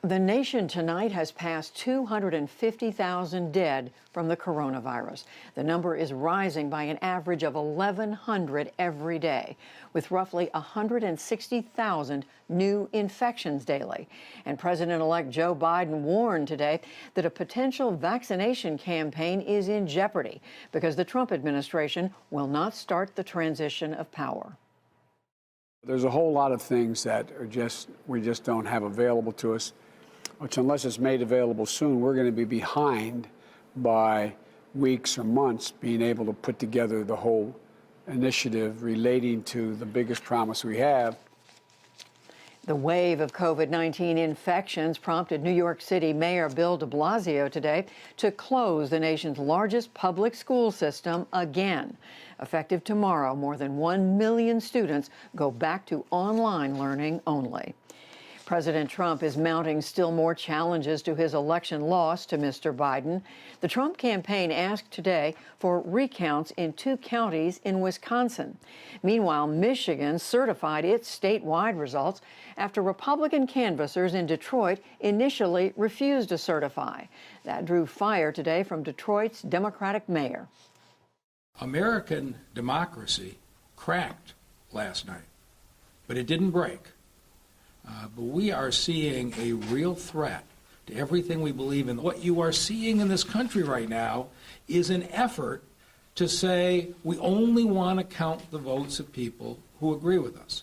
The nation tonight has passed 250,000 dead from the coronavirus. The number is rising by an average of 1,100 every day, with roughly 160,000 new infections daily. And President-elect Joe Biden warned today that a potential vaccination campaign is in jeopardy because the Trump administration will not start the transition of power. There's a whole lot of things that we just don't have available to us, which unless it's made available soon, we're going to be behind by weeks or months being able to put together the whole initiative relating to the biggest promise we have. The wave of COVID-19 infections prompted New York City Mayor Bill de Blasio today to close the nation's largest public school system again. Effective tomorrow, more than 1 million students go back to online learning only. President Trump is mounting still more challenges to his election loss to Mr. Biden. The Trump campaign asked today for recounts in 2 counties in Wisconsin. Meanwhile, Michigan certified its statewide results after Republican canvassers in Detroit initially refused to certify. That drew fire today from Detroit's Democratic mayor. American democracy cracked last night, but it didn't break. But we are seeing a real threat to everything we believe in. What you are seeing in this country right now is an effort to say we only want to count the votes of people who agree with us.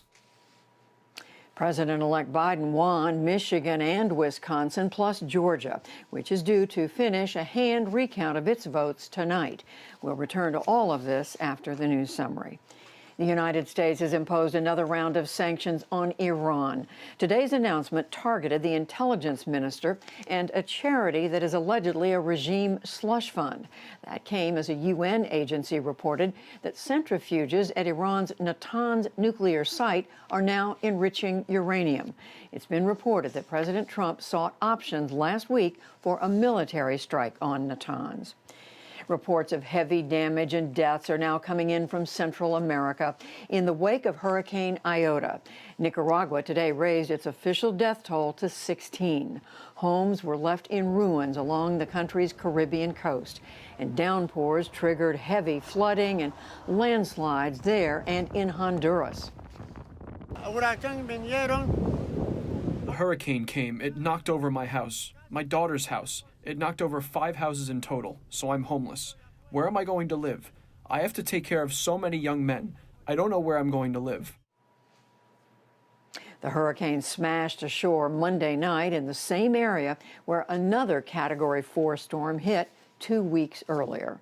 President-elect Biden won Michigan and Wisconsin, plus Georgia, which is due to finish a hand recount of its votes tonight. We'll return to all of this after the news summary. The United States has imposed another round of sanctions on Iran. Today's announcement targeted the intelligence minister and a charity that is allegedly a regime slush fund. That came as a UN agency reported that centrifuges at Iran's Natanz nuclear site are now enriching uranium. It's been reported that President Trump sought options last week for a military strike on Natanz. Reports of heavy damage and deaths are now coming in from Central America in the wake of Hurricane Iota. Nicaragua today raised its official death toll to 16. Homes were left in ruins along the country's Caribbean coast, and downpours triggered heavy flooding and landslides there and in Honduras. A hurricane came. It knocked over my house, my daughter's house. It knocked over 5 houses in total, so I'm homeless. Where am I going to live? I have to take care of so many young men. I don't know where I'm going to live. The hurricane smashed ashore Monday night in the same area where another Category 4 storm hit 2 weeks earlier.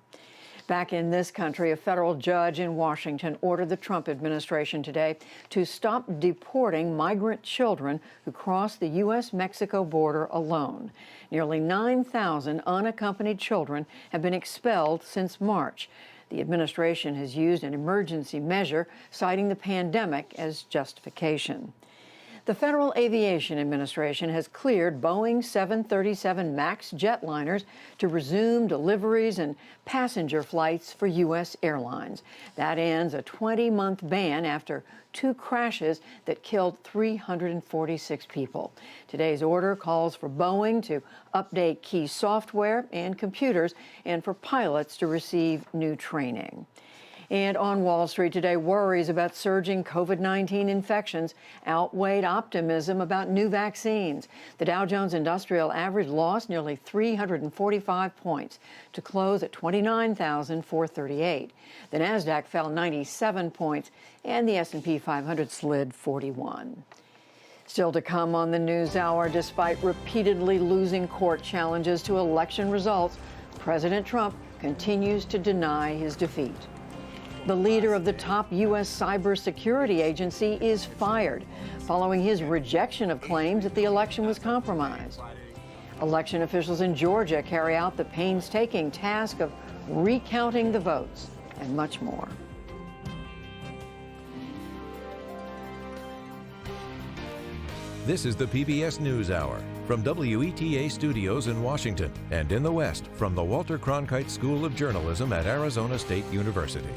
Back in this country, a federal judge in Washington ordered the Trump administration today to stop deporting migrant children who cross the U.S.-Mexico border alone. Nearly 9,000 unaccompanied children have been expelled since March. The administration has used an emergency measure, citing the pandemic as justification. The Federal Aviation Administration has cleared Boeing 737 MAX jetliners to resume deliveries and passenger flights for U.S. airlines. That ends a 20-month ban after 2 crashes that killed 346 people. Today's order calls for Boeing to update key software and computers and for pilots to receive new training. And on Wall Street today, worries about surging COVID-19 infections outweighed optimism about new vaccines. The Dow Jones Industrial Average lost nearly 345 points to close at 29,438. The Nasdaq fell 97 points, and the S&P 500 slid 41. Still to come on the NewsHour, despite repeatedly losing court challenges to election results, President Trump continues to deny his defeat. The leader of the top U.S. cybersecurity agency is fired following his rejection of claims that the election was compromised. Election officials in Georgia carry out the painstaking task of recounting the votes, and much more. This is the PBS NewsHour from WETA Studios in Washington and in the West from the Walter Cronkite School of Journalism at Arizona State University.